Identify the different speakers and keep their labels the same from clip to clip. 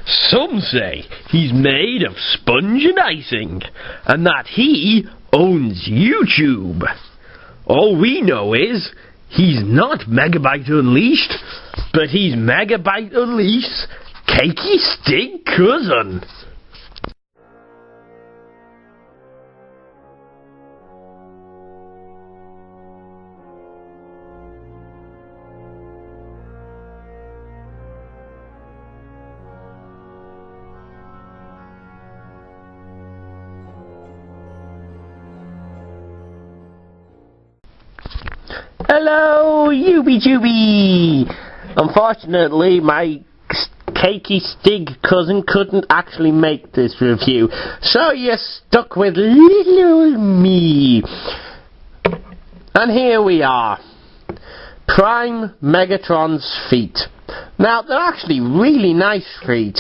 Speaker 1: Some say he's made of sponge and icing, and that he owns YouTube. All we know is he's not Megabyte Unleashed, but he's Megabyte Unleashed Cakey Stig cousin. Hello, Yubi-Jubi! Unfortunately, my Cakey Stig cousin couldn't actually make this review, so you're stuck with little me. And here we are. Prime Megatron's feet. Now, they're actually really nice feet.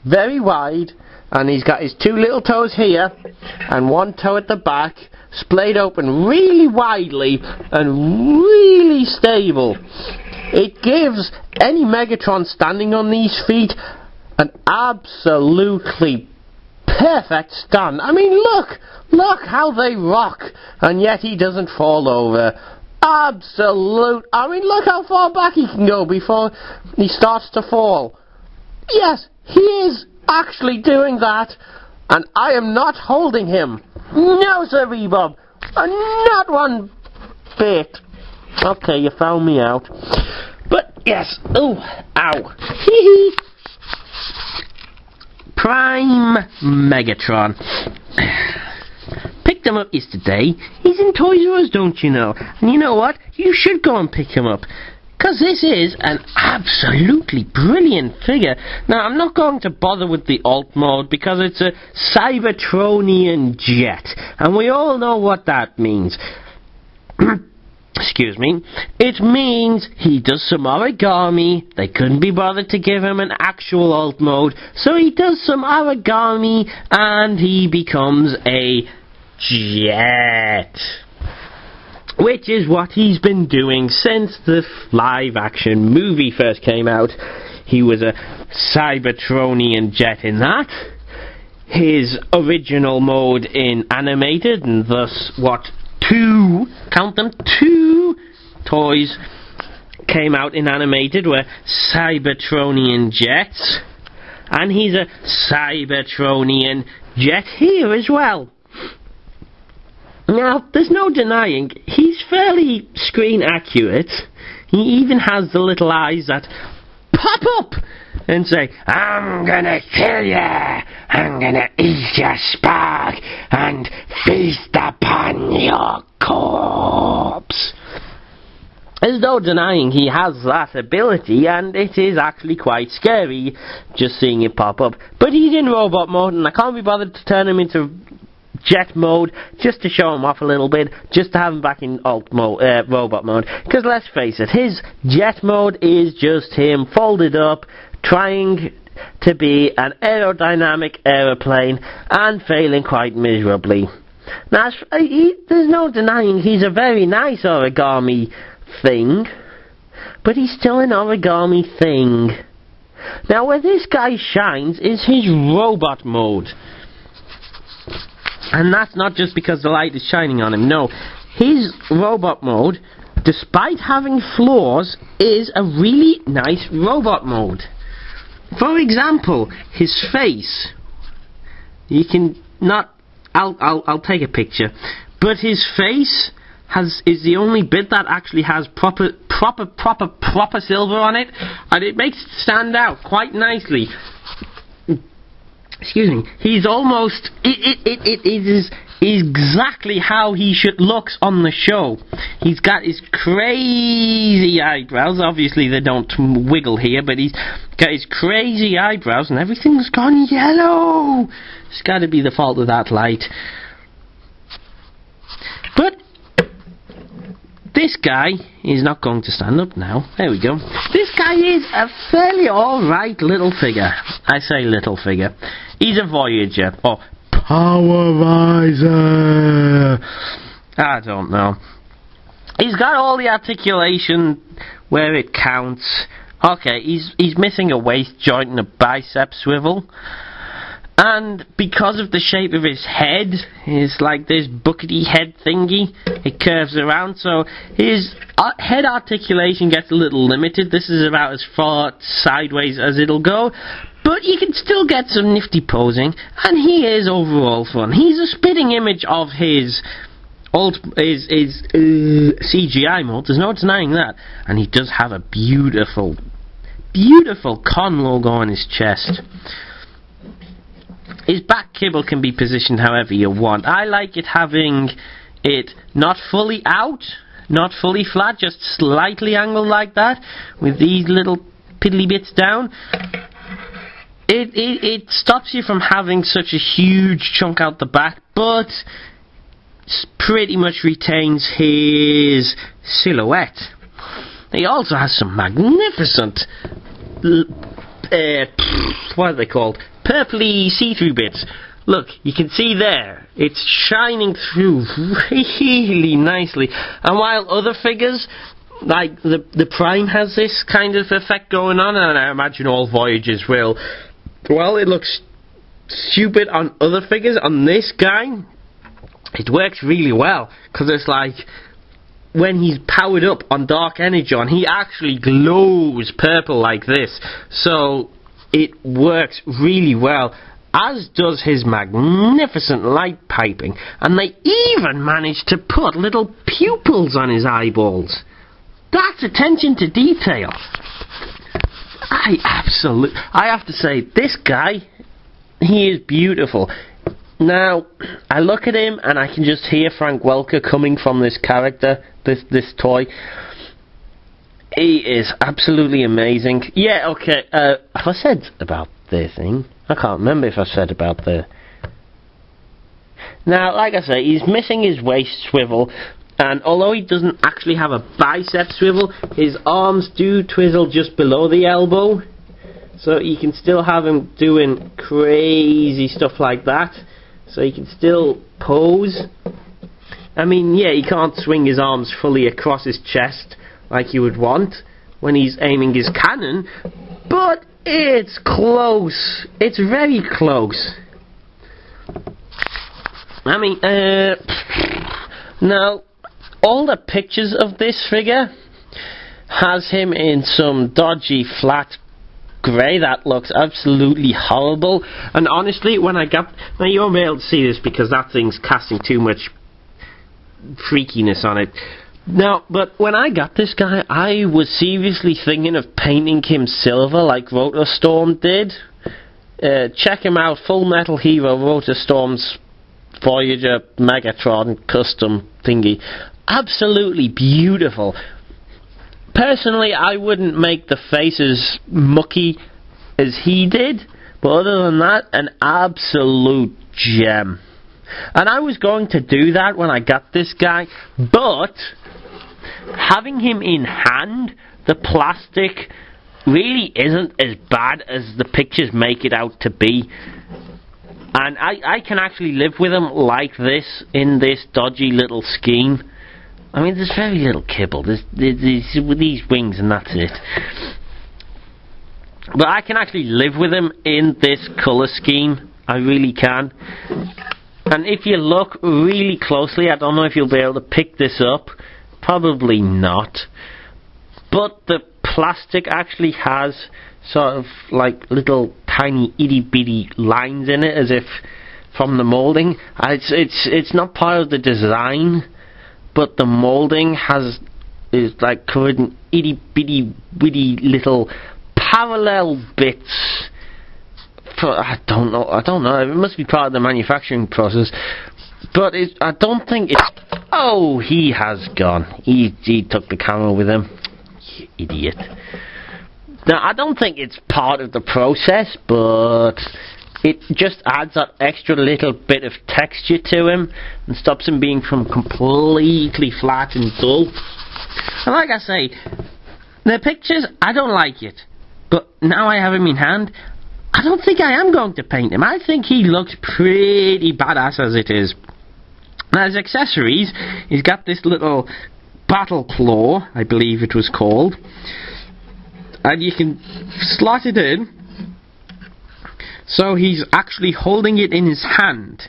Speaker 1: Very wide, and he's got his two little toes here, and one toe at the back, splayed open really widely and really stable. It gives any Megatron standing on these feet an absolutely perfect stand. I mean, look how they rock, and yet he doesn't fall over. I mean, look how far back he can go before he starts to fall. Yes, he is actually doing that, and I am not holding him. No, sir, Bob. Not one bit. Okay, you found me out. But, yes. Oh, ow. Hee hee. Prime Megatron. Picked him up yesterday. He's in Toys R Us, don't you know? And you know what? You should go and pick him up, because this is an absolutely brilliant figure. Now, I'm not going to bother with the alt mode because it's a Cybertronian jet, and we all know what that means. Excuse me. It means he does some origami. They couldn't be bothered to give him an actual alt mode, so he does some origami and he becomes a jet. Which is what he's been doing since the live-action movie first came out. He was a Cybertronian jet in that. His original mode in animated, and thus, two toys came out in animated were Cybertronian jets. And he's a Cybertronian jet here as well. Now, there's no denying, he's fairly screen accurate. He even has the little eyes that pop up and say, "I'm gonna kill ya, I'm gonna eat your spark and feast upon your corpse." There's no denying he has that ability, and it is actually quite scary just seeing it pop up. But he's in robot mode, and I can't be bothered to turn him into jet mode just to show him off a little bit, just to have him back in alt mode, robot mode, because let's face it, his jet mode is just him folded up trying to be an aerodynamic aeroplane and failing quite miserably. Now, there's no denying he's a very nice origami thing, but he's still an origami thing. Now, where this guy shines is his robot mode. And that's not just because the light is shining on him, no. His robot mode, despite having flaws, is a really nice robot mode. For example, his face. You can not... I'll take a picture. But his face is the only bit that actually has proper silver on it, and it makes it stand out quite nicely. Excuse me. He's almost... It is exactly how he looks on the show. He's got his crazy eyebrows. Obviously they don't wiggle here, but he's got his crazy eyebrows and everything's gone yellow. It's got to be the fault of that light. But this guy is not going to stand up now. There we go. This guy is a fairly alright little figure. I say little figure. He's a Voyager, or Power Riser. I don't know. He's got all the articulation where it counts. okay, he's missing a waist joint and a bicep swivel. And because of the shape of his head, it's like this buckety head thingy, it curves around, so his head articulation gets a little limited. This is about as far sideways as it'll go, but you can still get some nifty posing, and he is overall fun. He's a spitting image of his CGI mode, there's no denying that, and he does have a beautiful, beautiful con logo on his chest. His back kibble can be positioned however you want. I like it having it not fully out, not fully flat, just slightly angled like that, with these little piddly bits down. It stops you from having such a huge chunk out the back, but pretty much retains his silhouette. He also has some magnificent, what are they called? Purpley see-through bits. Look, you can see there, it's shining through really nicely. And while other figures, like the Prime has this kind of effect going on, and I imagine all Voyagers will, well, it looks stupid on other figures. On this guy, it works really well, because it's like, when he's powered up on Dark Energon, he actually glows purple like this. So it works really well, as does his magnificent light piping. And they even managed to put little pupils on his eyeballs. That's attention to detail. I have to say, this guy, he is beautiful. Now, I look at him and I can just hear Frank Welker coming from this character, this toy. He is absolutely amazing. Yeah, okay, have I said about the thing? I can't remember if I said about the... Now, like I say, he's missing his waist swivel, and although he doesn't actually have a bicep swivel, his arms do twizzle just below the elbow, so you can still have him doing crazy stuff like that, so he can still pose. I mean, yeah, he can't swing his arms fully across his chest like you would want when he's aiming his cannon, but it's close. It's very close. I mean, now, all the pictures of this figure has him in some dodgy flat grey that looks absolutely horrible. And honestly, when I got... Now, you won't be able to see this because that thing's casting too much freakiness on it. Now, but when I got this guy, I was seriously thinking of painting him silver like Rotorstorm did. Check him out, Full Metal Hero Rotorstorm's Voyager Megatron custom thingy. Absolutely beautiful. Personally, I wouldn't make the face as mucky as he did, but other than that, an absolute gem. And I was going to do that when I got this guy, but having him in hand, the plastic really isn't as bad as the pictures make it out to be. And I can actually live with him like this, in this dodgy little scheme. I mean, there's very little kibble. There's with these wings and that's it. But I can actually live with him in this colour scheme. I really can. And if you look really closely, I don't know if you'll be able to pick this up. Probably not. But the plastic actually has sort of like little tiny itty bitty lines in it, as if from the moulding. It's not part of the design, but the moulding is like covered in itty bitty witty little parallel bits. I don't know. It must be part of the manufacturing process. But I don't think it's... Oh, he has gone. He took the camera with him. You idiot. Now, I don't think it's part of the process, but it just adds that extra little bit of texture to him and stops him being from completely flat and dull. And like I say, the pictures, I don't like it. But now I have him in hand, I don't think I am going to paint him. I think he looks pretty badass as it is. Now, as accessories, he's got this little battle claw, I believe it was called. and you can slot it in so he's actually holding it in his hand.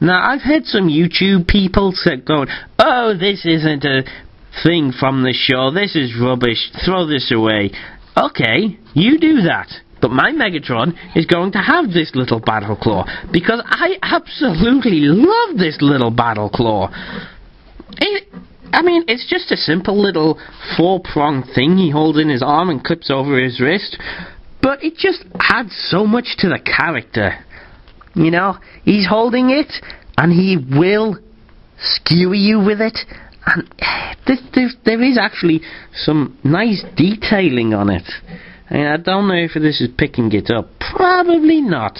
Speaker 1: Now, I've heard some YouTube people going, oh, this isn't a thing from the show, this is rubbish, throw this away. Okay, you do that. But my Megatron is going to have this little battle claw, because I absolutely love this little battle claw. I mean, it's just a simple little 4-pronged thing he holds in his arm and clips over his wrist, but it just adds so much to the character. You know, he's holding it, and he will skewer you with it, and there is actually some nice detailing on it. I don't know if this is picking it up. Probably not.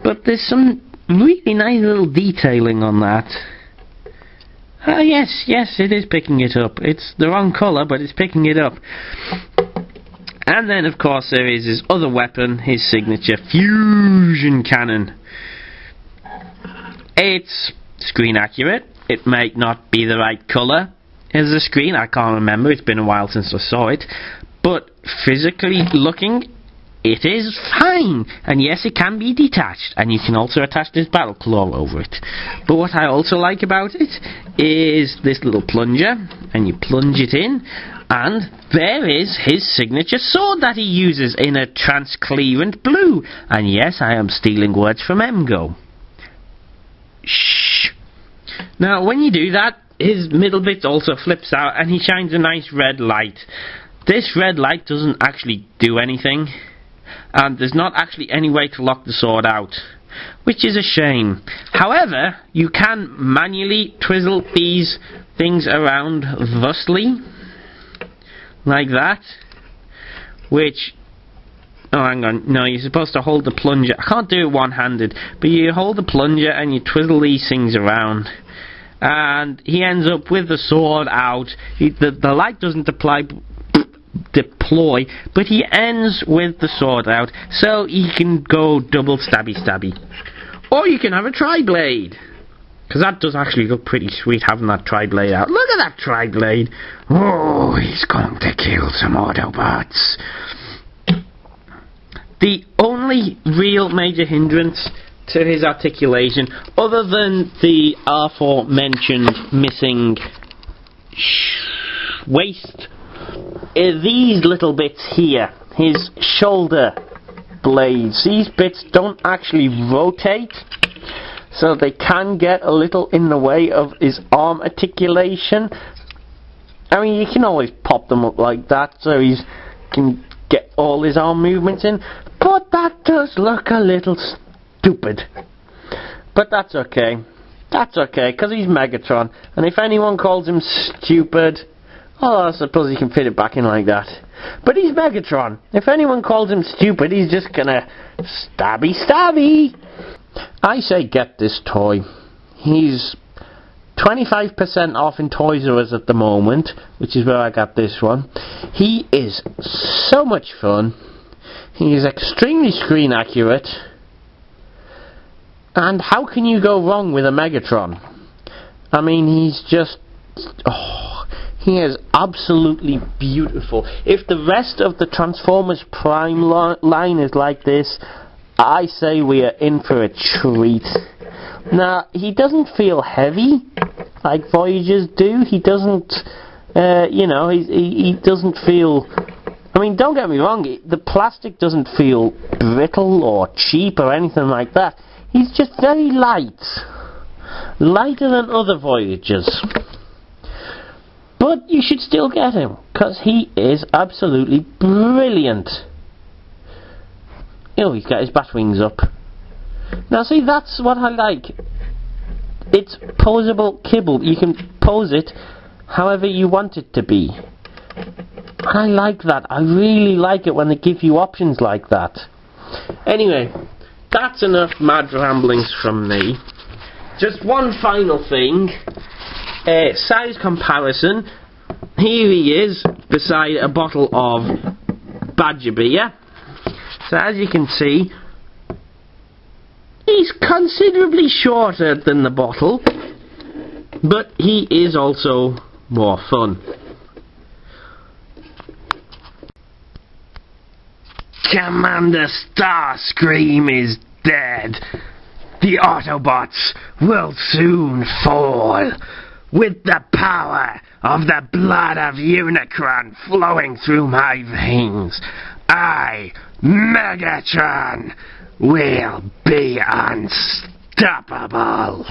Speaker 1: But there's some really nice little detailing on that. Yes, it is picking it up. It's the wrong colour, but it's picking it up. And then, of course, there is his other weapon, his signature fusion cannon. It's screen accurate. It might not be the right colour as the screen. I can't remember. It's been a while since I saw it. But physically looking, it is fine. And yes, it can be detached, and you can also attach this battle claw over it. But what I also like about it is this little plunger, and you plunge it in, and there is his signature sword that he uses in a transclearant blue. And yes, I am stealing words from Emgo. Shh. Now, when you do that, his middle bit also flips out, and he shines a nice red light. This red light doesn't actually do anything, and there's not actually any way to lock the sword out, which is a shame. However, you can manually twizzle these things around thusly, like that, which, oh hang on, no, you're supposed to hold the plunger. I can't do it one-handed, but you hold the plunger and you twizzle these things around, and he ends up with the sword out. The light doesn't deploy, but he ends with the sword out, so he can go double stabby. Or you can have a tri-blade, because that does actually look pretty sweet, having that tri-blade out. Look at that tri-blade. Oh, he's going to kill some Autobots. The only real major hindrance to his articulation, other than the aforementioned missing waist, these little bits here, his shoulder blades. These bits don't actually rotate, so they can get a little in the way of his arm articulation. I mean, you can always pop them up like that so he can get all his arm movements in, but that does look a little stupid. But that's okay. That's okay, because he's Megatron, and if anyone calls him stupid, oh, I suppose he can fit it back in like that. But he's Megatron. If anyone calls him stupid, he's just gonna stabby. I say get this toy. He's 25% off in Toys R Us at the moment, which is where I got this one. He is so much fun. He is extremely screen accurate. And how can you go wrong with a Megatron? I mean, he's just... oh, he is absolutely beautiful. If the rest of the Transformers Prime line is like this, I say we are in for a treat. Now, he doesn't feel heavy like Voyagers do. He doesn't, you know, he doesn't feel... I mean, don't get me wrong, the plastic doesn't feel brittle or cheap or anything like that. He's just very light. Lighter than other Voyagers. But you should still get him, because he is absolutely brilliant. Oh, he's got his bat wings up. Now see, that's what I like. It's posable kibble. You can pose it however you want it to be. I like that. I really like it when they give you options like that. Anyway, that's enough mad ramblings from me. Just one final thing. Size comparison. Here he is beside a bottle of Badger beer. So as you can see, he's considerably shorter than the bottle, but he is also more fun. Commander Starscream is dead. The Autobots will soon fall. With the power of the blood of Unicron flowing through my veins, I, Megatron, will be unstoppable.